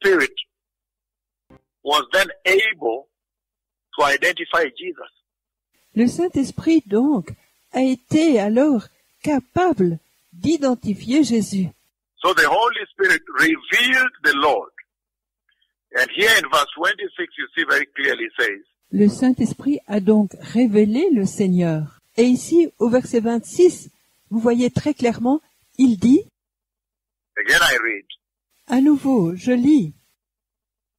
Spirit was then able to identify Jesus. Le Saint-Esprit, donc, a été alors capable d'identifier Jésus. So the Holy Spirit revealed the Lord. And here in verse 26, you see very clearly it says, Le Saint-Esprit a donc révélé le Seigneur. Et ici, au verset 26, vous voyez très clairement, il dit, again I read, à nouveau, je lis,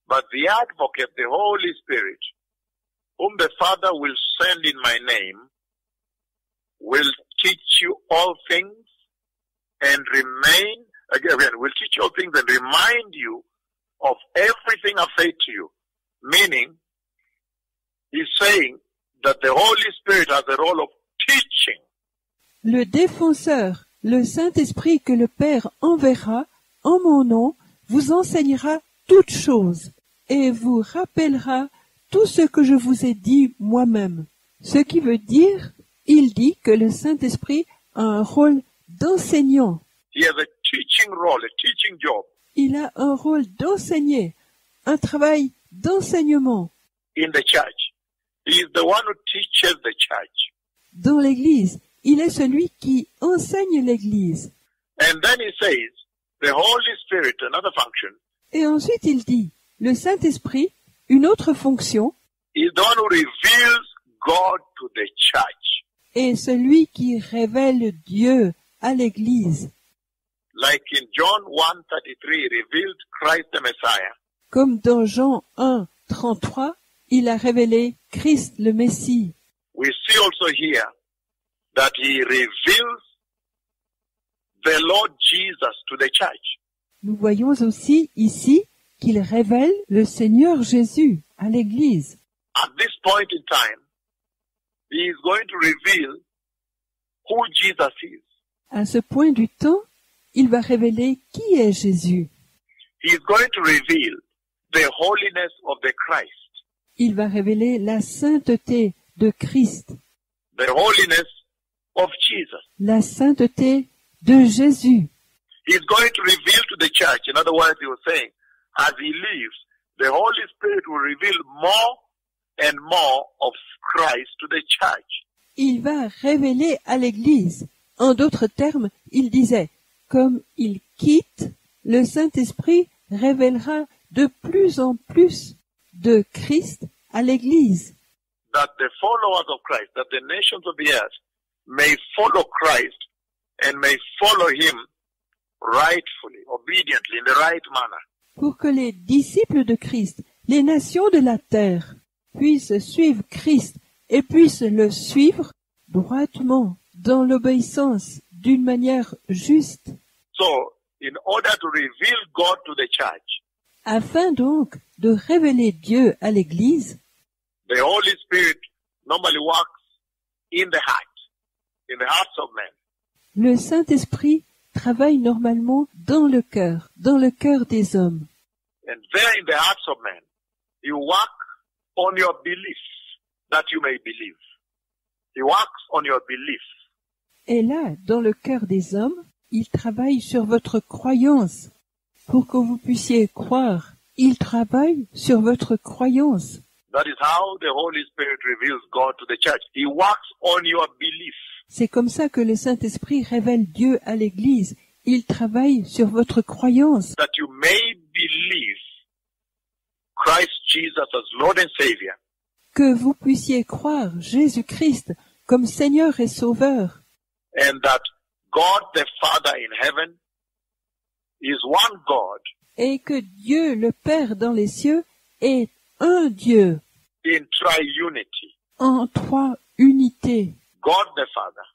but the advocate, the Holy Spirit, whom the Father will send in my name, will teach you all things and will teach you all things and remind you of everything I've said to you. Meaning, he's saying that the Holy Spirit has a role of teaching. le défenseur, le Saint-Esprit que le Père enverra en mon nom, vous enseignera toutes choses et vous rappellera tout ce que je vous ai dit moi-même. Ce qui veut dire, il dit que le Saint-Esprit a un rôle d'enseignant. He has a teaching role, a teaching job Il a un rôle d'enseigner, un travail d'enseignement in the church. He is the one who teaches the church. dans l'Église. Il est celui qui enseigne l'Église. And then he says, the Holy Spirit, another function, Et ensuite il dit, le Saint-Esprit, une autre fonction, is the one who reveals God to the church. est celui qui révèle Dieu à l'Église. Like in John 1:33, he revealed Christ the Messiah. Comme dans Jean 1, 33, il a révélé Christ le Messie. We see also here that he reveals the Lord Jesus to the church. Nous voyons aussi ici qu'il révèle le Seigneur Jésus à l'Église. At this point in time, he is going to reveal who Jesus is. À ce point du temps, il va révéler qui est Jésus. He is going to reveal the holiness of the Christ, Il va révéler la sainteté de Christ, the holiness of Jesus. la sainteté de Jésus. He is going to reveal to the church. In other words, he was saying, as he leaves, the Holy Spirit will reveal more and more of Christ to the church. Il va révéler à l'Église. En d'autres termes, il disait, comme il quitte, le Saint-Esprit révélera de plus en plus de Christ à l'Église. That the followers of Christ, that the nations of the earth may follow Christ and may follow him rightfully, obediently, in the right manner. Pour que les disciples de Christ, les nations de la terre, puissent suivre Christ et puissent le suivre droitement, dans l'obéissance, d'une manière juste, So, in order to reveal God to the church, afin donc de révéler Dieu à l'Église. the Holy Spirit normally works in the hearts of men. Le Saint-Esprit travaille normalement dans le cœur des hommes. And there in the hearts of men, he works on your belief that you may believe. He works on your belief. Et là, dans le cœur des hommes, il travaille sur votre croyance, pour que vous puissiez croire. Il travaille sur votre croyance. That is how the Holy Spirit reveals God to the church. He works on your belief. C'est comme ça que le Saint-Esprit révèle Dieu à l'Église. Il travaille sur votre croyance, That you may believe Christ Jesus as Lord and Savior. que vous puissiez croire Jésus-Christ comme Seigneur et Sauveur, And that God the Father in heaven is one God et que Dieu le Père dans les cieux est un Dieu in triunity. en trois unités. God the Father,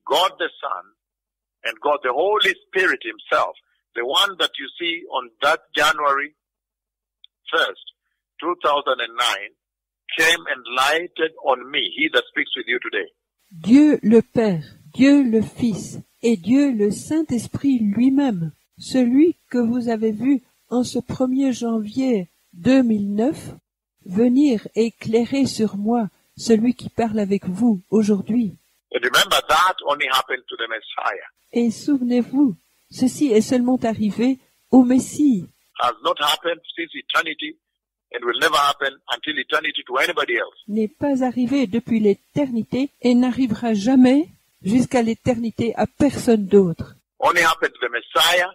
God the Son, and God the Holy Spirit himself, the one that you see on that January 1st, 2009, came and lighted on me, he that speaks with you today. Dieu le Père, Dieu le Fils et Dieu le Saint-Esprit lui-même, celui que vous avez vu en ce 1er janvier 2009, venir éclairer sur moi, celui qui parle avec vous aujourd'hui. But remember, that only happened to the Messiah. Et souvenez-vous, ceci est seulement arrivé au Messie. has not happened since eternity and will never happen until eternity to anybody else. n'est pas arrivé depuis l'éternité et n'arrivera jamais jusqu'à l'éternité à personne d'autre. Only happened to the Messiah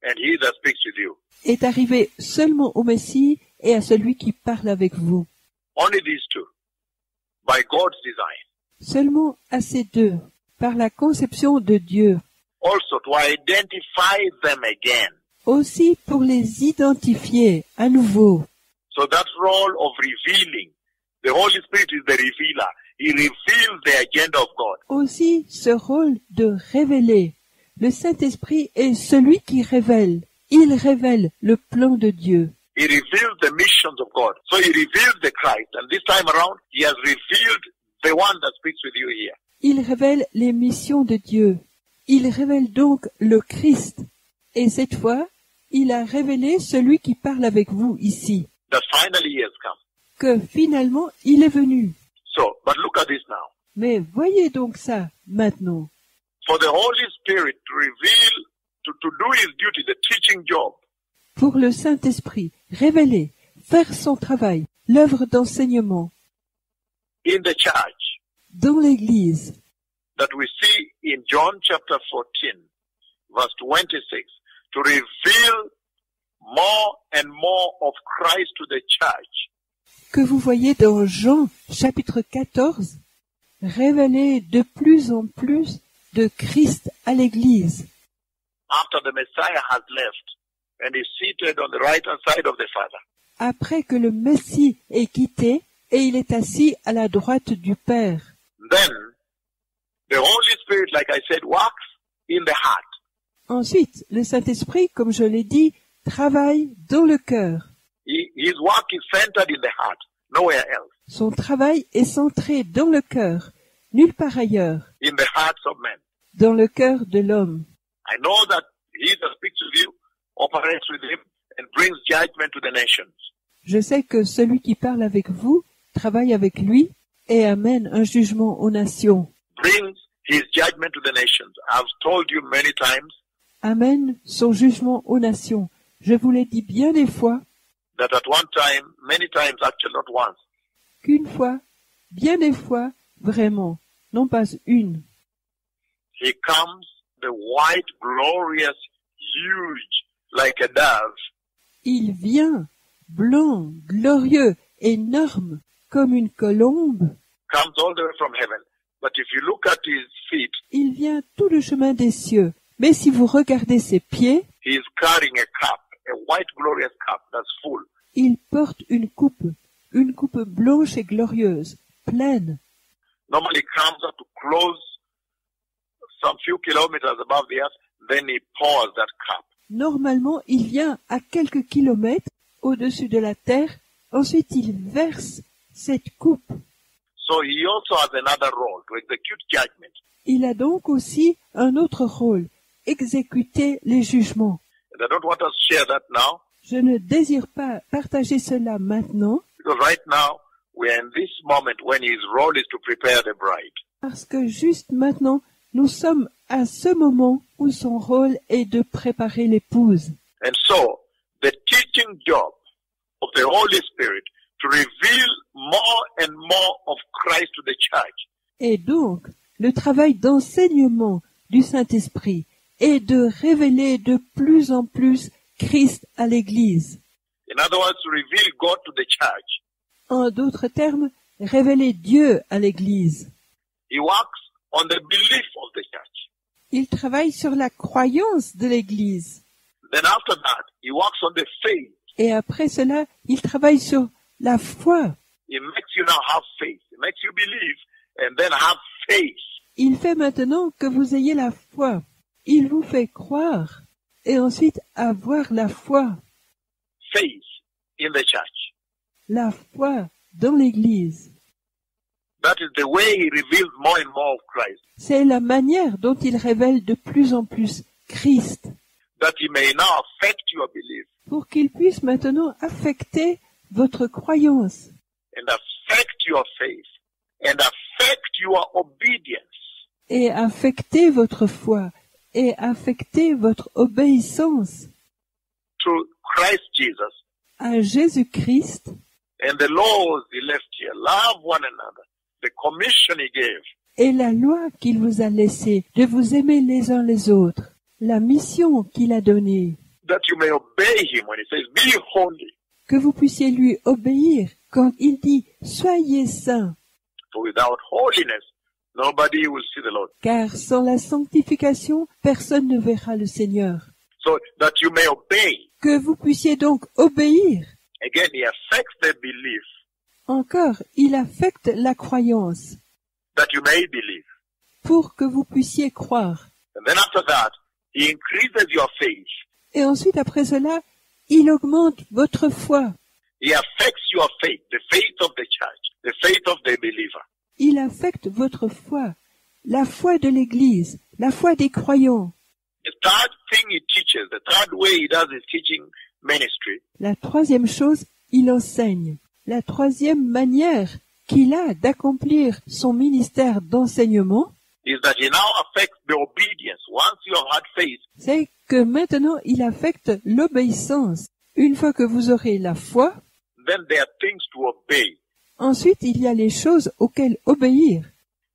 and he that speaks with you. Est arrivé seulement au Messie et à celui qui parle avec vous. Only these two. By God's design. Seulement à ces deux, par la conception de Dieu. Also to identify them again. Aussi pour les identifier à nouveau. So that role of revealing, the Holy Spirit is the revealer. He reveals the agenda of God. Aussi ce rôle de révéler. Le Saint-Esprit est celui qui révèle. Il révèle le plan de Dieu. He reveals the missions of God. So he reveals the Christ. And this time around, he has revealed the one that speaks with you here. Il révèle les missions de Dieu. Il révèle donc le Christ. Et cette fois, il a révélé celui qui parle avec vous ici. That finally he has come. Que finalement, il est venu. So, but look at this now. Mais voyez donc ça maintenant. For the Holy Spirit to reveal, to do his duty, the teaching job, Pour le Saint-Esprit, révéler, faire son travail, l'œuvre d'enseignement in the church dans l'Église, that we see in John chapter 14, verse 26, to reveal more and more of Christ to the church. que vous voyez dans Jean chapitre 14, révéler de plus en plus de Christ à l'Église, After the Messiah has left and is seated on the right hand side of the Father. après que le Messie est quitté et il est assis à la droite du Père. Then, the Holy Spirit, like I said, works in the heart. Ensuite, le Saint-Esprit, comme je l'ai dit, travaille dans le cœur. His work is centered in the heart, nowhere else. Son travail est centré dans le cœur, nulle part ailleurs, In the hearts of men. dans le cœur de l'homme. I know that he that speaks with you operates with him and brings judgment to the nations. Je sais que celui qui parle avec vous travaille avec lui et amène un jugement aux nations, Brings his judgment to the nations. I've told you many times amène son jugement aux nations. Je vous l'ai dit bien des fois that at one time, many times actually, not once, qu'une fois, bien des fois, vraiment, non pas une, he comes the white, glorious, huge, like a dove, il vient, blanc, glorieux, énorme, comme une colombe. comes all the way from heaven. But if you look at his feet, Il vient tout le chemin des cieux. Mais si vous regardez ses pieds, he is carrying a cup, a white, glorious cup that's full. il porte une coupe blanche et glorieuse, pleine. Normally comes up to close some few kilometers above the earth, then he pours that cup. Normalement, il vient à quelques kilomètres au-dessus de la terre. Ensuite, il verse cette coupe. So he also has another role to execute judgment. Il a donc aussi un autre rôle, exécuter les jugements. And I don't want us to share that now, Je ne désire pas partager cela maintenant, because right now we are in this moment when his role is to prepare the bride. parce que juste maintenant, nous sommes à ce moment où son rôle est de préparer l'épouse. And so, the teaching job of the Holy Spirit to reveal more and more of Christ to the church Et donc, le travail d'enseignement du Saint-Esprit est de révéler de plus en plus Christ à l'Église. in other words, to reveal God to the church. En d'autres termes, révéler Dieu à l'Église. He works on the belief of the church. Il travaille sur la croyance de l'Église. Then after that, he works on the faith. Et après cela, il travaille sur la foi. He makes you now have faith. He makes you believe and then have faith. Il fait maintenant que vous ayez la foi. Il vous fait croire et ensuite avoir la foi. Faith in the church. La foi dans l'Église. That is the way he reveals more and more of Christ. C'est la manière dont il révèle de plus en plus Christ, That he may now affect your belief pour qu'il puisse maintenant affecter votre croyance and affect your faith and affect your obedience. et affecter votre foi et affecter votre obéissance To Christ Jesus à Jésus-Christ and the laws he left here. Love one another. The commission he gave. et la loi qu'il vous a laissée de vous aimer les uns les autres, la mission qu'il a donnée, That you may obey him when he says, be holy. que vous puissiez lui obéir quand il dit « Soyez saints », For without holiness, nobody will see the Lord. car sans la sanctification, personne ne verra le Seigneur. So that you may obey. Que vous puissiez donc obéir. Again, he affects the belief Encore, il affecte la croyance that you may believe. pour que vous puissiez croire. And then after that, he increases your faith. Et ensuite, après cela, il augmente votre foi. He affects your faith, the faith of the church, the faith of the believer. Il affecte votre foi, la foi de l'Église, la foi des croyants. The third thing he teaches, the third way he does his teaching ministry, La troisième chose, il enseigne. La troisième manière qu'il a d'accomplir son ministère d'enseignement, is that he now affects the obedience. Once you have had faith, c'est que maintenant il affecte l'obéissance. Une fois que vous aurez la foi, then there are things to obey. ensuite il y a les choses auxquelles obéir.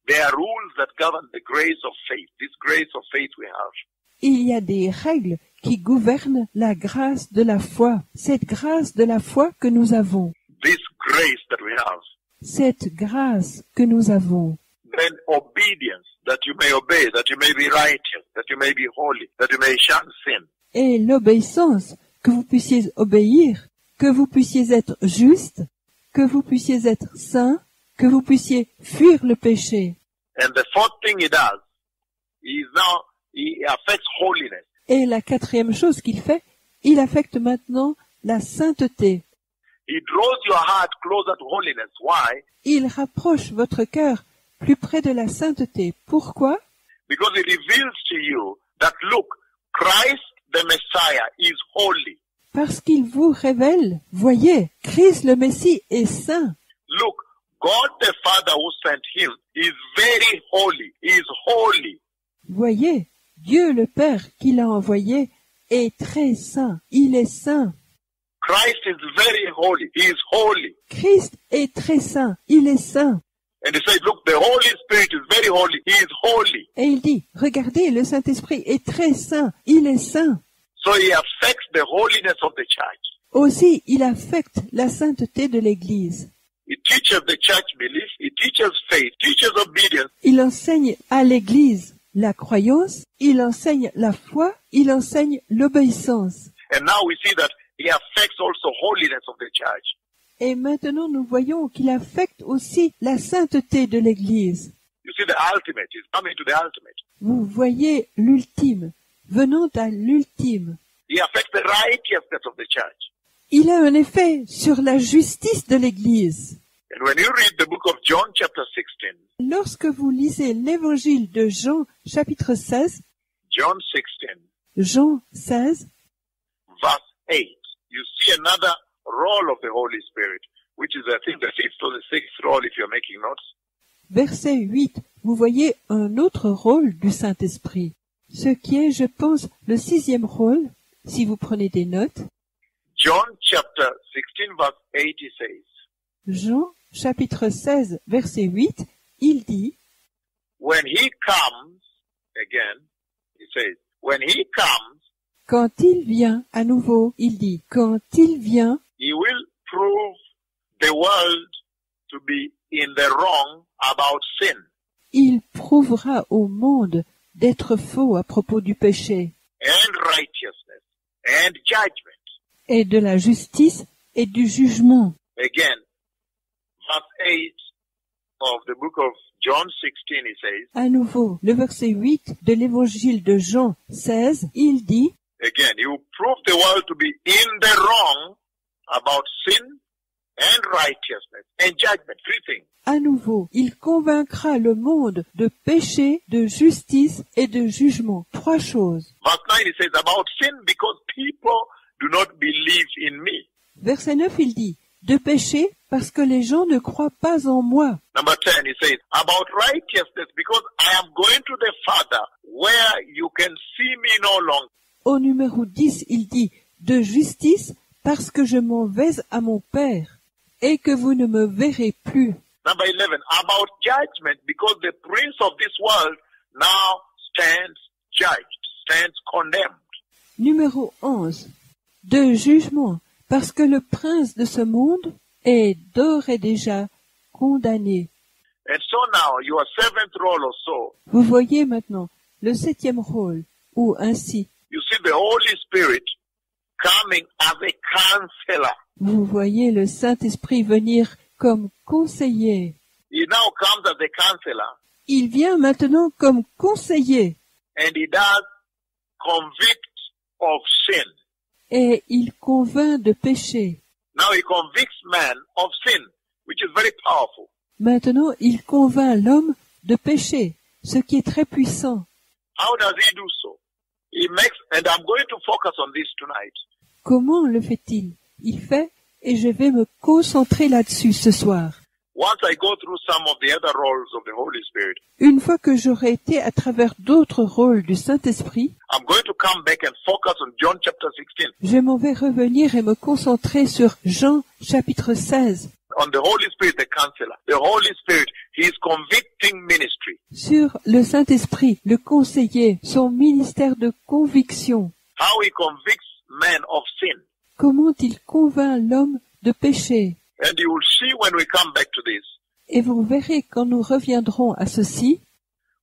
There are rules that govern the grace of faith, this grace of faith we have. Il y a des règles qui gouvernent la grâce de la foi, cette grâce de la foi que nous avons, This grace that we have. cette grâce que nous avons. Then obedience, that you may obey, that you may be righteous, that you may be holy, that you may shun sin. Et l'obéissance, que vous puissiez obéir, que vous puissiez être juste, que vous puissiez être saint, que vous puissiez fuir le péché. And the fourth thing he does, he affects holiness. Et la quatrième chose qu'il fait, il affecte maintenant la sainteté. He draws your heart closer to holiness. Why? Il rapproche votre cœur plus près de la sainteté. Pourquoi? Because it reveals to you that, look, Christ the Messiah is holy. Parce qu'il vous révèle, voyez, Christ le Messie est saint. Look, God the Father who sent him is very holy. He is holy. Voyez, Dieu le Père qui l'a envoyé est très saint. Il est saint. Christ is very holy. He is holy. Christ est très saint. Il est saint. And he said, look, the Holy Spirit is very holy. He is holy. Et il dit, regardez, le Saint-Esprit est très saint. Il est saint. So he affects the holiness of the church. Aussi, il affecte la sainteté de l'Église. He teaches the church belief. He teaches faith. Teaches obedience. Il enseigne à l'Église la croyance, il enseigne la foi, il enseigne l'obéissance. And now we see that he affects also holiness of the church. Et maintenant, nous voyons qu'il affecte aussi la sainteté de l'Église. You see the ultimate. He's coming to the ultimate. Vous voyez l'ultime, venant à l'ultime. He affects the righteousness of the church. Il a un effet sur la justice de l'Église. And when you read the book of John chapter 16, Lorsque vous lisez l'évangile de Jean, chapitre 16, John 16, Jean 16, verse 8, you see another role of the Holy Spirit, which is, I think, the fifth or the sixth role if you're making notes. verset 8, vous voyez un autre rôle du Saint-Esprit. Ce qui est, je pense, le sixième rôle, si vous prenez des notes. John chapter 16, verse 8, he says, Jean, chapitre 16, verset 8, il dit, when he comes, again, he says, when he comes, quand il vient, à nouveau, il dit, quand il vient, he will prove the world to be in the wrong about sin. il prouvera au monde d'être faux à propos du péché And righteousness and judgment. et de la justice et du jugement. Again, verse 8 of the book of John 16, he says, À nouveau, le verset 8 de l'évangile de Jean 16, il dit, again, he will prove the world to be in the wrong about sin and righteousness and judgment. Three things. à nouveau, il convaincra le monde de péché, de justice et de jugement. Trois choses. Verse 9, he says, about sin because people do not believe in me. Verset 9, il dit, de péché parce que les gens ne croient pas en moi. Number 10, he says, about righteousness because I am going to the Father where you can see me no longer. Au numéro 10, il dit, de justice parce que je m'en vais à mon Père et que vous ne me verrez plus. Number 11, about judgment, because the prince of this world now stands judged, stands condemned. Numéro 11. De jugement, parce que le prince de ce monde est d'ores et déjà condamné. And so now, your seventh role or so, Vous voyez maintenant le 7e rôle, ou ainsi. you see the Holy Spirit coming as a counselor. Vous voyez le Saint-Esprit venir comme conseiller. He now comes as a counselor, Il vient maintenant comme conseiller and he does convict of sin. et il convainc de péché. Now he convicts man of sin, which is very powerful. Maintenant, il convainc l'homme de péché, ce qui est très puissant. How does he do so? He makes, and I'm going to focus on this tonight. Comment le fait-il? Il fait, et je vais me concentrer là-dessus ce soir. Once I go through some of the other roles of the Holy Spirit, Une fois que j'aurai été à travers d'autres rôles du Saint-Esprit, I'm going to come back and focus on John chapter 16, je m'en vais revenir et me concentrer sur Jean chapitre 16, on the Holy Spirit, the counselor. The Holy Spirit, he is convicting ministry. sur le Saint-Esprit, le conseiller, son ministère de conviction. How he convicts man of sin. Comment il convainc l'homme de péché. And you will see when we come back to this, Et vous verrez quand nous reviendrons à ceci,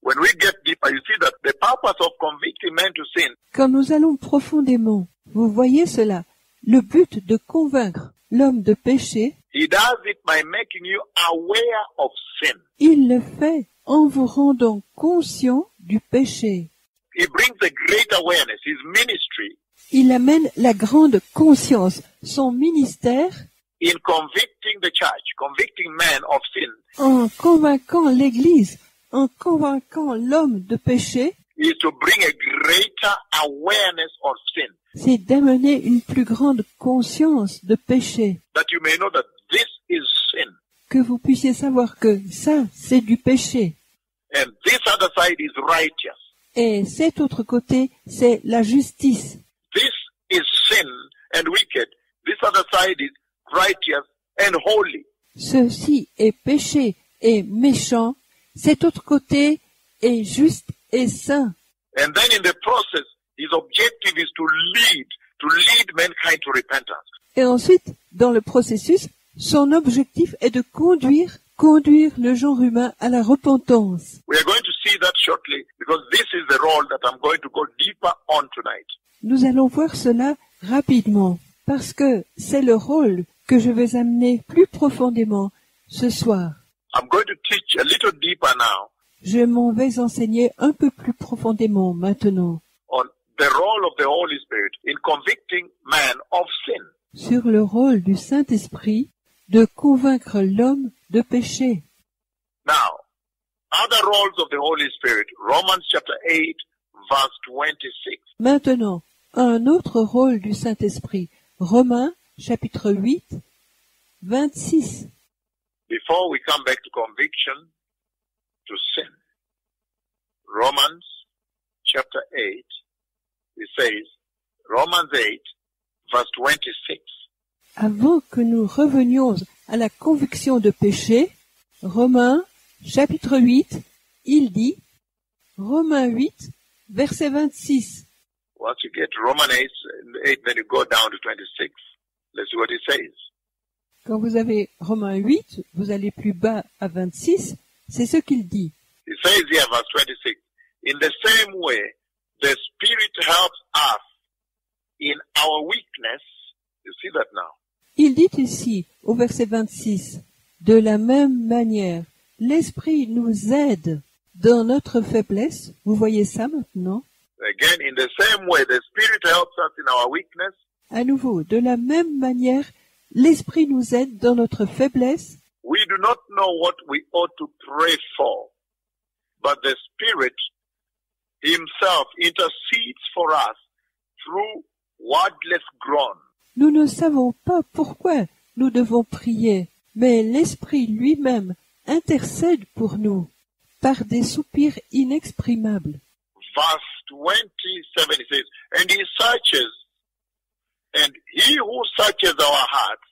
when we get deeper, you see that the purpose of convicting man to sin quand nous allons profondément, vous voyez cela, le but de convaincre l'homme de péché, he does it by making you aware of sin. il le fait en vous rendant conscient du péché. He brings a great awareness. His ministry Il amène la grande conscience, son ministère, in convicting the church, convicting man of sin, en convainquant l'Église, en convainquant l'homme de péché, is to bring a greater awareness of sin, c'est d'amener une plus grande conscience de péché, that you may know that this is sin, que vous puissiez savoir que ça, c'est du péché. and this other side is righteous. Et cet autre côté, c'est la justice. This is sin and wicked. This other side is righteous and holy. Ceci est péché et méchant. Cet autre côté est juste et saint. And then in the process, his objective is to lead mankind to repentance. Et ensuite, dans le processus, son objectif est de conduire le genre humain à la repentance. We are going to see that shortly because this is the role that I'm going to go deeper on tonight. Nous allons voir cela rapidement, parce que c'est le rôle que je vais amener plus profondément ce soir. I'm going to teach a little deeper now Je m'en vais enseigner un peu plus profondément maintenant on the role of the Holy Spirit in convicting man of sin. sur le rôle du Saint-Esprit de convaincre l'homme de péché. Now, other roles of the Holy Spirit, Romans chapter 8, verse 26. Maintenant, un autre rôle du Saint-Esprit, Romains chapitre 8, 26. Before we come back to conviction to sin, Romans chapter 8, it says, Romans 8, verse 26. Avant que nous revenions à la conviction de péché, Romains chapitre 8, il dit, Romains 8, verset 26. Once you get Romans 8, then you go down to 26. Let's see what it says. Quand vous avez Romains 8, vous allez plus bas à 26, c'est ce qu'il dit. It says here, verse 26, in the same way, the Spirit helps us in our weakness. You see that now? Il dit ici, au verset 26, de la même manière, l'Esprit nous aide dans notre faiblesse. Vous voyez ça maintenant? Again, in the same way, the Spirit helps us in our weakness. À nouveau, de la même manière, l'Esprit nous aide dans notre faiblesse. We do not know what we ought to pray for, but the Spirit Himself intercedes for us through wordless groans. Nous ne savons pas pourquoi nous devons prier, mais l'Esprit lui-même intercède pour nous par des soupirs inexprimables. Verse 27, it says, and He searches And he who searches our hearts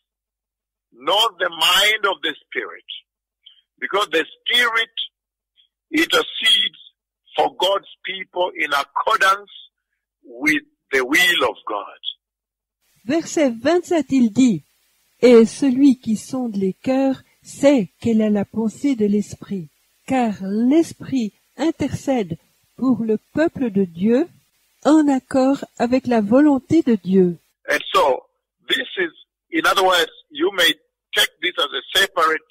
knows the mind of the Spirit, because the Spirit intercedes for God's people in accordance with the will of God. Verset 27, il dit, « Et celui qui sonde les cœurs sait quelle est la pensée de l'Esprit, car l'Esprit intercède pour le peuple de Dieu en accord avec la volonté de Dieu. » And so, this is, in other words, you may take this as a separate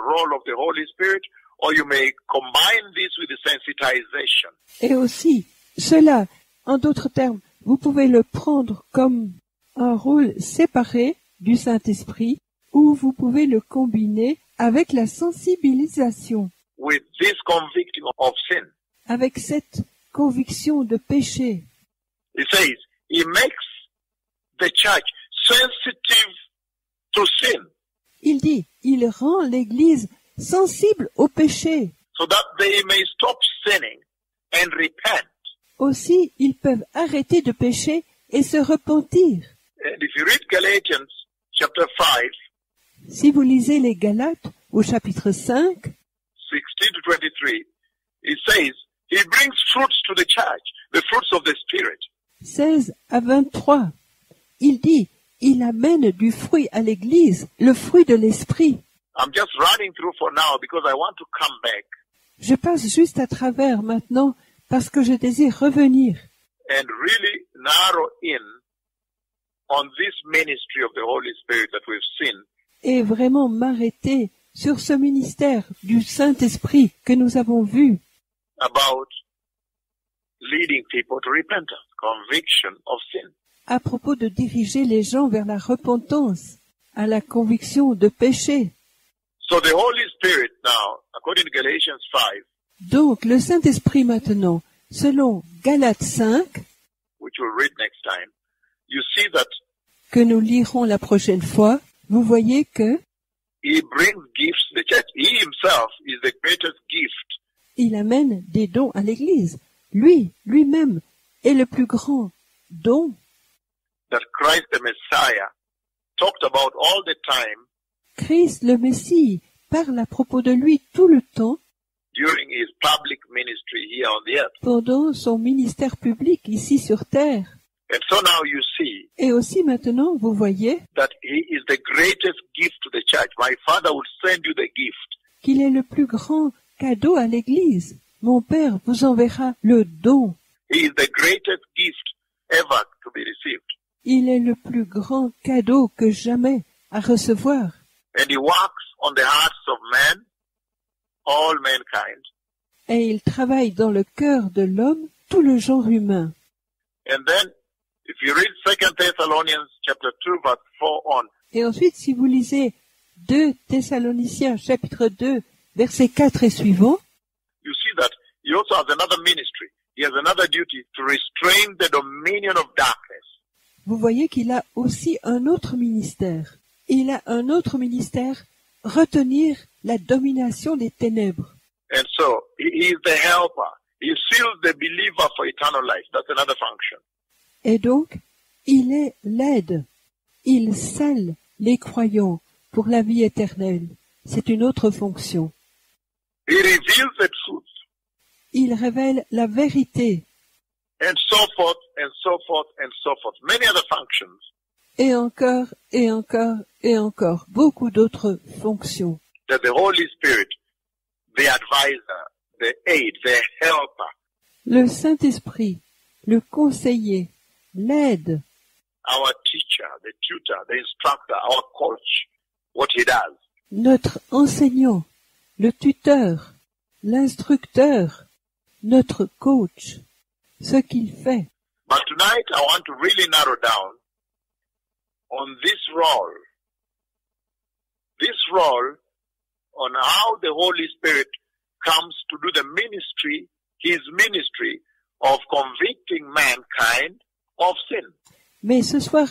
role of the Holy Spirit, or you may combine this with the sensitization. Et aussi, cela, en d'autres termes, vous pouvez le prendre comme un rôle séparé du Saint-Esprit, ou vous pouvez le combiner avec la sensibilisation, With this convicting of sin. avec cette conviction de péché. He says, he makes the church sensitive to sin, Il dit, il rend l'Église sensible au péché. so that they may stop sinning and repent. Aussi, ils peuvent arrêter de pécher et se repentir. And if you read Galatians chapter 5, Si vous lisez les Galates au chapitre 5, 16 to 23, it says, he brings fruits to the church, the fruits of the Spirit. 16 à 23, il dit, il amène du fruit à l'Église, le fruit de l'Esprit. I'm just running through for now because I want to come back Je passe juste à travers maintenant parce que je désire revenir and really narrow in on this ministry of the Holy Spirit that we've seen, et vraiment m'arrêter sur ce ministère du Saint-Esprit que nous avons vu about leading people to repentance, conviction of sin. à propos de diriger les gens vers la repentance, à la conviction de péché. So the Holy Spirit now, according to Galatians 5, Donc le Saint-Esprit maintenant, selon Galates 5, which we'll read next time, you see that que nous lirons la prochaine fois, vous voyez que he brings gifts to the church. He himself is the greatest gift. il amène des dons à l'Église. Lui-même est le plus grand don That Christ the Messiah talked about all the time Christ le Messie parle à propos de lui tout le temps during his public ministry here on the earth. pendant son ministère public ici sur terre. And so now you see Et aussi maintenant, vous voyez that he is the greatest gift to the church. My Father will send you the gift. qu'il est le plus grand cadeau à l'Église. Mon Père vous enverra le don. He is the greatest gift ever to be received. Il est le plus grand cadeau que jamais à recevoir. And he works on the hearts of men, all mankind. Et il travaille dans le cœur de l'homme, tout le genre humain. And then, if you read 2 Thessalonians chapter 2, verse 4 on, Et ensuite, si vous lisez 2 Thessaloniciens chapitre 2, versets 4 et suivants, you see that he also has another ministry. He has another duty to restrain the dominion of darkness. vous voyez qu'il a aussi un autre ministère. Il a un autre ministère, retenir la domination des ténèbres. And so, he is the helper. He seals the believer for eternal life. That's another function. Et donc, il est l'aide. Il scelle les croyants pour la vie éternelle. C'est une autre fonction. He reveals the truth. Il révèle la vérité. And so forth, and so forth, and so forth. Many other functions. Et encore, et encore, et encore. Beaucoup d'autres fonctions. That the Holy Spirit, the advisor, the aid, the helper, Le Saint-Esprit, le conseiller, l'aide, our teacher, the tutor, the instructor, our coach, what he does. notre enseignant, le tuteur, l'instructeur, notre coach, ce qu'il fait. But tonight I want to really narrow down on this role on how the Holy Spirit comes to do the ministry, his ministry of convicting mankind of sin. Mais ce soir,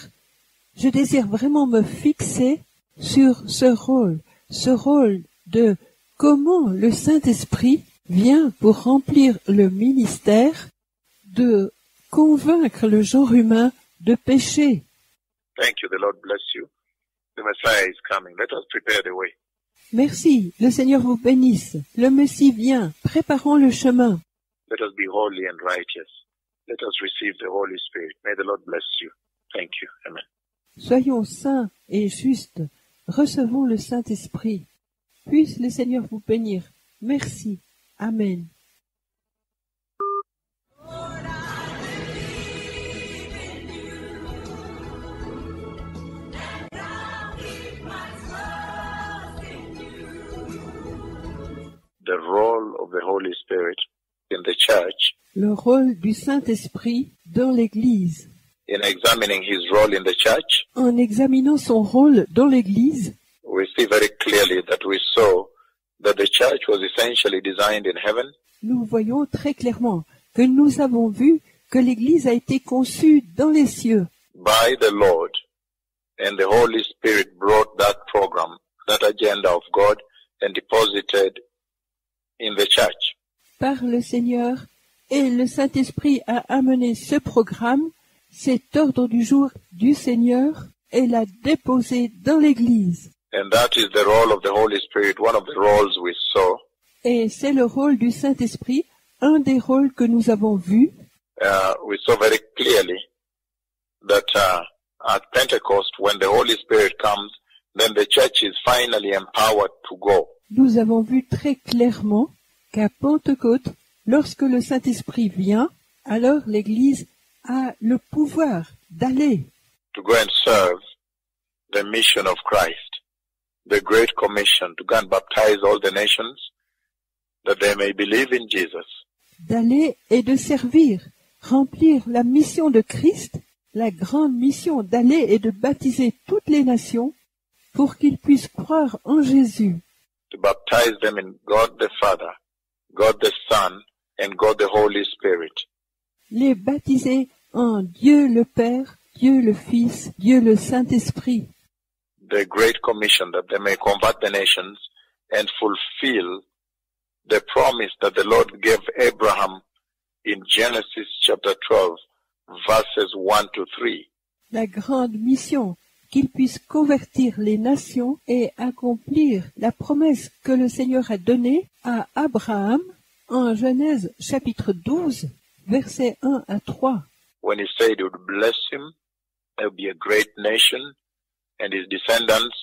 je désire vraiment me fixer sur ce rôle de comment le Saint-Esprit vient pour remplir le ministère de convaincre le genre humain de péché. Thank you. The Lord bless you. The Messiah is coming. Let us prepare the way. Merci, le Seigneur vous bénisse. Le Messie vient, préparons le chemin. Let us be holy and righteous. Let us receive the Holy Spirit. May the Lord bless you. Thank you. Amen. Soyons saints et justes, recevons le Saint-Esprit. Puisse le Seigneur vous bénir. Merci. Amen. The role of the Holy Spirit in the church, Le rôle du Saint-Esprit dans l'Église. in examining his role in the church, En examinant son rôle dans l'Église, we see very clearly that we saw that the church was essentially designed in heaven, nous voyons très clairement que nous avons vu que l'Église a été conçue dans les cieux by the Lord, and the Holy Spirit brought that program, that agenda of God, and deposited in the church. par le Seigneur, et le Saint-Esprit a amené ce programme, cet ordre du jour du Seigneur, et l'a déposé dans l'Église. And that is the role of the Holy Spirit, one of the roles we saw. Et c'est le rôle du Saint-Esprit, un des rôles que nous avons vus. We saw very clearly that at Pentecost, when the Holy Spirit comes, then the church is finally empowered to go. Nous avons vu très clairement qu'à Pentecôte, lorsque le Saint-Esprit vient, alors l'Église a le pouvoir d'aller, To go and serve the mission of Christ, the Great Commission, to go and baptize all the nations, that they may believe in Jesus. d'aller et de servir, remplir la mission de Christ, la grande mission d'aller et de baptiser toutes les nations pour qu'ils puissent croire en Jésus, To baptize them in God the Father, God the Son, and God the Holy Spirit. les baptiser en Dieu le Père, Dieu le Fils, Dieu le Saint-Esprit, The Great Commission, that they may convert the nations and fulfill the promise that the Lord gave Abraham in Genesis chapter 12, verses 1 to 3. la grande mission, qu'ils puissent convertir les nations et accomplir la promesse que le Seigneur a donnée à Abraham en Genèse chapitre 12, versets 1 à 3. When he said he would bless him, there would be a great nation, and his descendants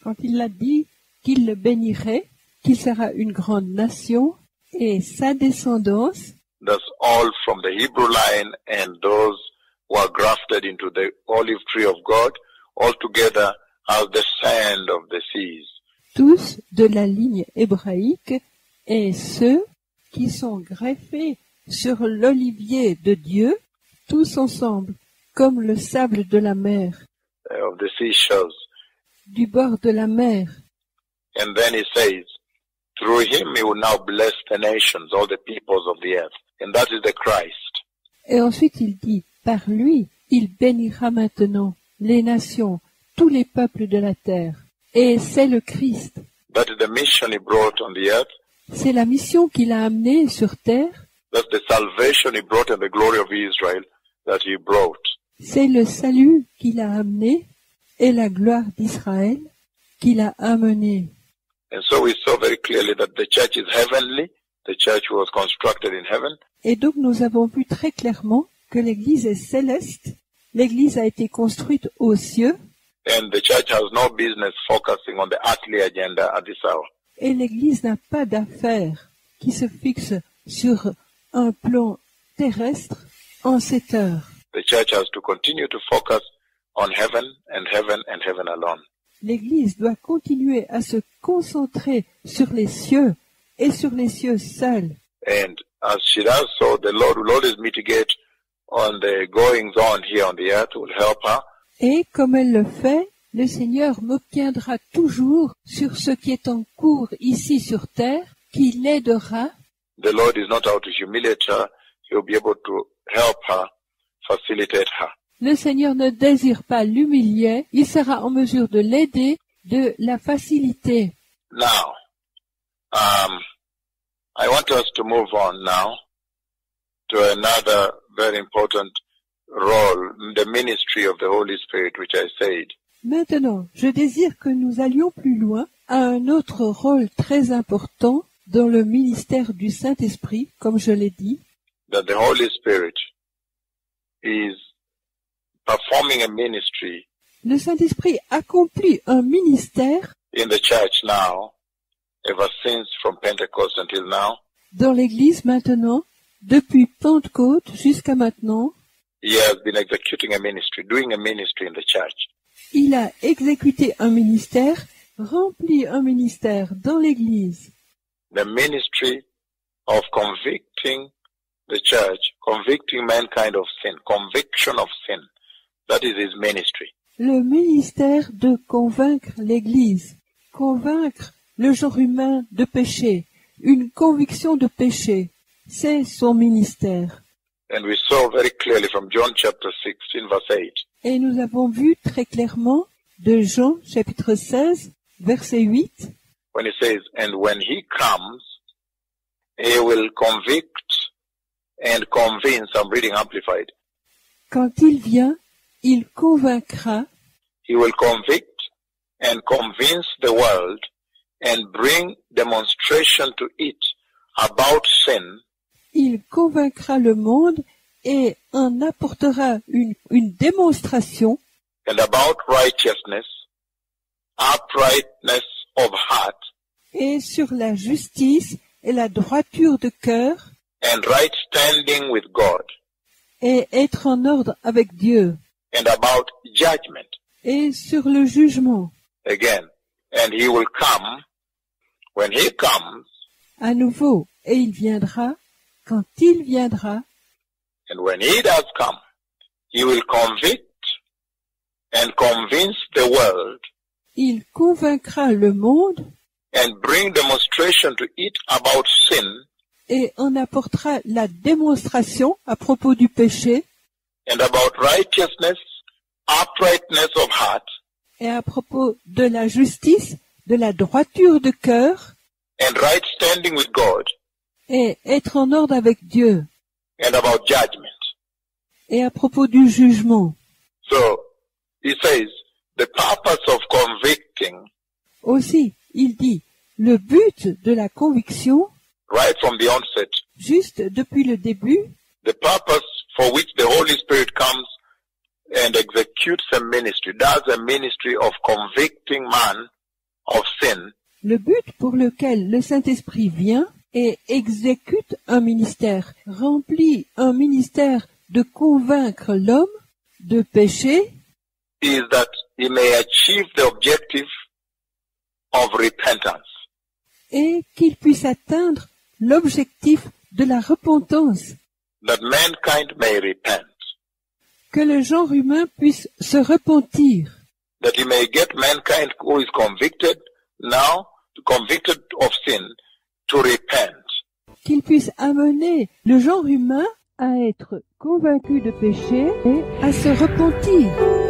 Quand il a dit qu'il le bénirait, qu'il sera une grande nation, et sa descendance, that's all from the Hebrew line and those who are grafted into the olive tree of God, all together as the sand of the seas. tous de la ligne hébraïque, et ceux qui sont greffés sur l'olivier de Dieu, tous ensemble, comme le sable de la mer, Of the seashores. du bord de la mer. And then he says, through him he will now bless the nations, all the peoples of the earth. And that is the Christ. Et ensuite il dit, par lui, il bénira maintenant les nations, tous les peuples de la terre. Et c'est le Christ. That is the mission he brought on the earth. C'est la mission qu'il a amenée sur terre. That's the salvation he brought and the glory of Israel that he brought. C'est le salut qu'il a amené et la gloire d'Israël qu'il a amené. And so we saw very clearly that the church is heavenly. The church was constructed in heaven. Et donc nous avons vu très clairement que l'Église est céleste. L'Église a été construite aux cieux And the church has no business focusing on the earthly agenda at this hour. et l'Église n'a pas d'affaires qui se fixe sur un plan terrestre en cette heure. The church has to continue to focus on heaven and heaven and heaven alone. L'Église doit continuer à se concentrer sur les cieux et sur les cieux seuls. And as she does so, the Lord will always mitigate on the goings on here on the earth, will help her. Et comme elle le fait, le Seigneur m'obtiendra toujours sur ce qui est en cours ici sur terre, qui l'aidera. The Lord is not out to humiliate her. He will be able to help her, facilitate her. Le Seigneur ne désire pas l'humilier, il sera en mesure de l'aider, de la faciliter. Now, I want us to move on now to another very important role, the ministry of the Holy Spirit, which I said. Maintenant, je désire que nous allions plus loin à un autre rôle très important dans le ministère du Saint-Esprit, comme je l'ai dit, That the Holy Spirit is performing a ministry le Saint-Esprit accomplit un ministère in the church now, ever since from Pentecost until now. dans l'Église maintenant, depuis Pentecôte jusqu'à maintenant. He has been executing a ministry, doing a ministry in the church. Il a exécuté un ministère, rempli un ministère dans l'Église. The ministry of convicting the church, convicting mankind of sin, conviction of sin. That is his ministry. Le ministère de convaincre l'Église, convaincre le genre humain de péché, une conviction de péché, c'est son ministère. And we saw very clearly from John chapter 16 verse 8, Et nous avons vu très clairement de Jean chapitre 16, verset 8, when he says, and when he comes, he will convict and convince. I'm reading Amplified. quand il vient, il convaincra, He will convict and convince the world and bring demonstration to it about sin il convaincra le monde et en apportera une démonstration and about righteousness, uprightness of heart, et sur la justice et la droiture de cœur and right standing with God, et être en ordre avec Dieu and about judgment. et sur le jugement. Again, and he will come. When he comes, À nouveau, et il viendra, quand il viendra, and when he does come, he will convict and convince the world il convaincra le monde and bring demonstration to it about sin et en apportera la démonstration à propos du péché and about righteousness, uprightness of heart, et à propos de la justice, de la droiture de cœur and right standing with God, et être en ordre avec Dieu and about judgment. et à propos du jugement. So, he says, the purpose of convicting, Aussi, il dit, le but de la conviction, right from the onset, juste depuis le début, the purpose for which the Holy Spirit comes and executes a ministry, does a ministry of convicting man of sin, le but pour lequel le Saint-Esprit vient et exécute un ministère, remplit un ministère de convaincre l'homme de péché, is that he may achieve the objective of repentance. et qu'il puisse atteindre l'objectif de la repentance, That mankind may repent. que le genre humain puisse se repentir, That he may get mankind who is convicted now, convicted of sin, to repent. qu'il puisse amener le genre humain à être convaincu de péché et à se repentir.